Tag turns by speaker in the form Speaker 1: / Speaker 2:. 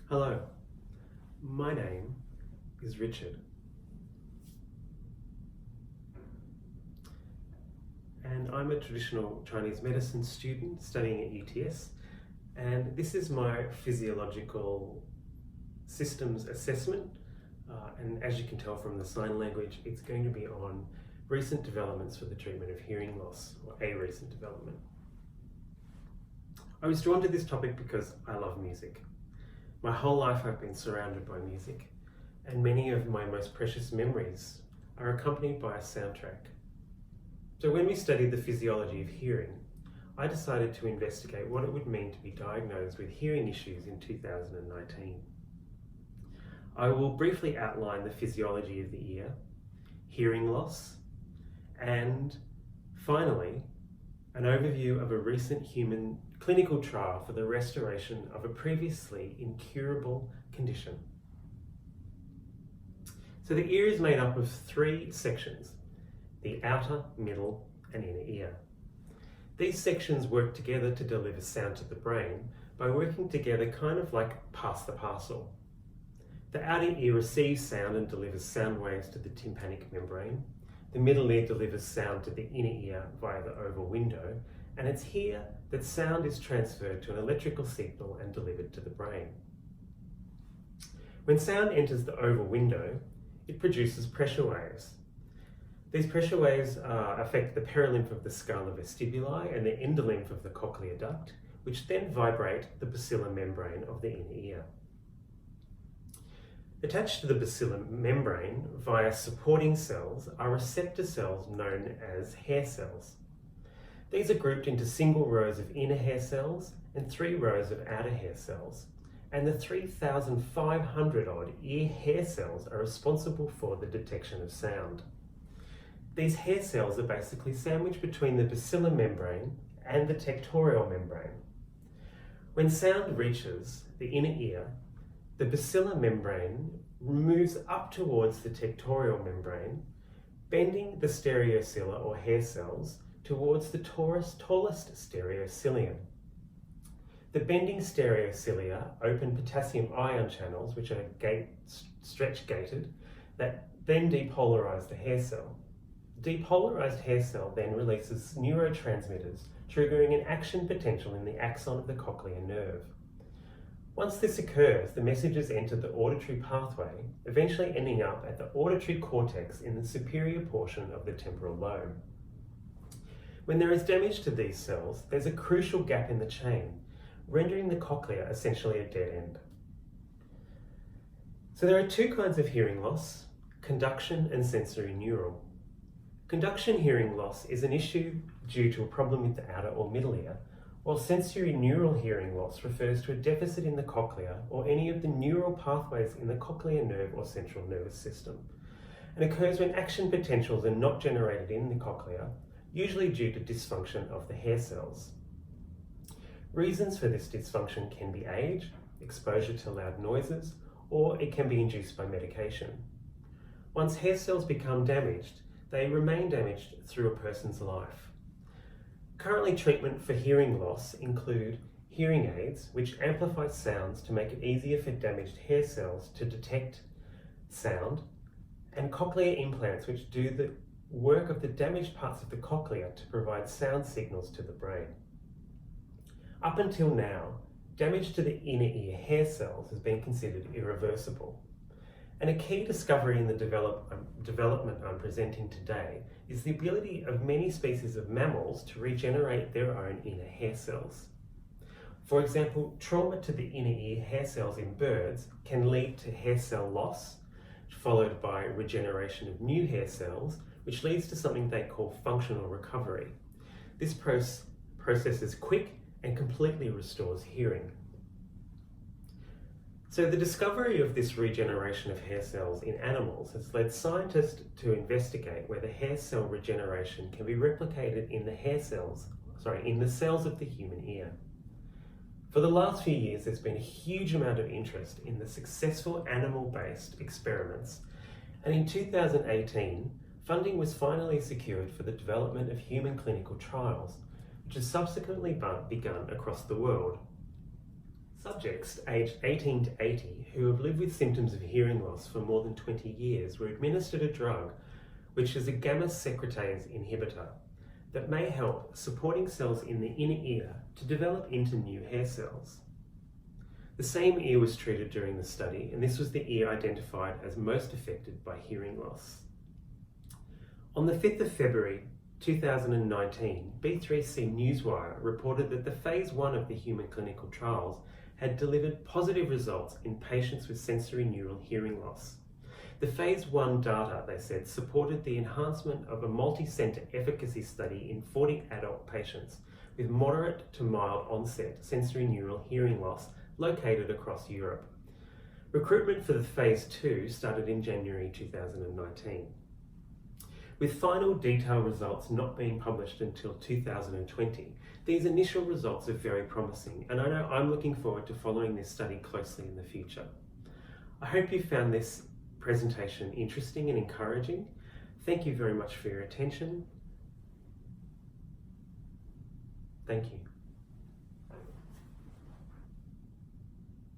Speaker 1: Hello, my name is Richard, and I'm a traditional Chinese medicine student studying at UTS, and this is my physiological systems assessment, and as you can tell from the sign language, it's going to be on recent developments for the treatment of hearing loss, or a recent development. I was drawn to this topic because I love music. My whole life I've been surrounded by music, and many of my most precious memories are accompanied by a soundtrack. So when we studied the physiology of hearing, I decided to investigate what it would mean to be diagnosed with hearing issues in 2019. I will briefly outline the physiology of the ear, hearing loss, and finally, an overview of a recent human clinical trial for the restoration of a previously incurable condition. So the ear is made up of three sections: the outer, middle, and inner ear. These sections work together to deliver sound to the brain by working together kind of like pass the parcel. The outer ear receives sound and delivers sound waves to the tympanic membrane. The middle ear delivers sound to the inner ear via the oval window, and it's here that sound is transferred to an electrical signal and delivered to the brain. When sound enters the oval window, it produces pressure waves. These pressure waves affect the perilymph of the scala vestibuli and the endolymph of the cochlear duct, which then vibrate the basilar membrane of the inner ear. Attached to the basilar membrane via supporting cells are receptor cells known as hair cells. These are grouped into single rows of inner hair cells and 3 rows of outer hair cells, and the 3,500 odd ear hair cells are responsible for the detection of sound. These hair cells are basically sandwiched between the basilar membrane and the tectorial membrane. When sound reaches the inner ear, the basilar membrane moves up towards the tectorial membrane, bending the stereocilia or hair cells towards the tallest stereocilium. The bending stereocilia open potassium ion channels, which are stretch gated, that then depolarize the hair cell. The depolarized hair cell then releases neurotransmitters, triggering an action potential in the axon of the cochlear nerve. Once this occurs, the messages enter the auditory pathway, eventually ending up at the auditory cortex in the superior portion of the temporal lobe. When there is damage to these cells, there's a crucial gap in the chain, rendering the cochlea essentially a dead end. So there are two kinds of hearing loss: conduction and sensory neural. Conduction hearing loss is an issue due to a problem with the outer or middle ear, while sensory neural hearing loss refers to a deficit in the cochlea or any of the neural pathways in the cochlear nerve or central nervous system, and occurs when action potentials are not generated in the cochlea, usually due to dysfunction of the hair cells. Reasons for this dysfunction can be age, exposure to loud noises, or it can be induced by medication. Once hair cells become damaged, they remain damaged through a person's life. Currently, treatment for hearing loss include hearing aids, which amplify sounds to make it easier for damaged hair cells to detect sound, and cochlear implants, which do the work of the damaged parts of the cochlea to provide sound signals to the brain. Up until now, damage to the inner ear hair cells has been considered irreversible. And a key discovery in the development I'm presenting today is the ability of many species of mammals to regenerate their own inner hair cells. For example, trauma to the inner ear hair cells in birds can lead to hair cell loss, followed by regeneration of new hair cells, which leads to something they call functional recovery. This process is quick and completely restores hearing. So the discovery of this regeneration of hair cells in animals has led scientists to investigate whether hair cell regeneration can be replicated in the cells of the human ear. For the last few years, there's been a huge amount of interest in the successful animal-based experiments, and in 2018, funding was finally secured for the development of human clinical trials, which has subsequently begun across the world. Subjects aged 18 to 80 who have lived with symptoms of hearing loss for more than 20 years were administered a drug which is a gamma secretase inhibitor that may help supporting cells in the inner ear to develop into new hair cells. The same ear was treated during the study, and this was the ear identified as most affected by hearing loss. On the 5th of February 2019, B3C Newswire reported that the phase 1 of the human clinical trials had delivered positive results in patients with sensorineural hearing loss. The phase 1 data, they said, supported the enhancement of a multi-centre efficacy study in 40 adult patients with moderate to mild onset sensorineural hearing loss located across Europe. Recruitment for the phase 2 started in January 2019. With final detailed results not being published until 2020, these initial results are very promising, and I know I'm looking forward to following this study closely in the future. I hope you found this presentation interesting and encouraging. Thank you very much for your attention. Thank you.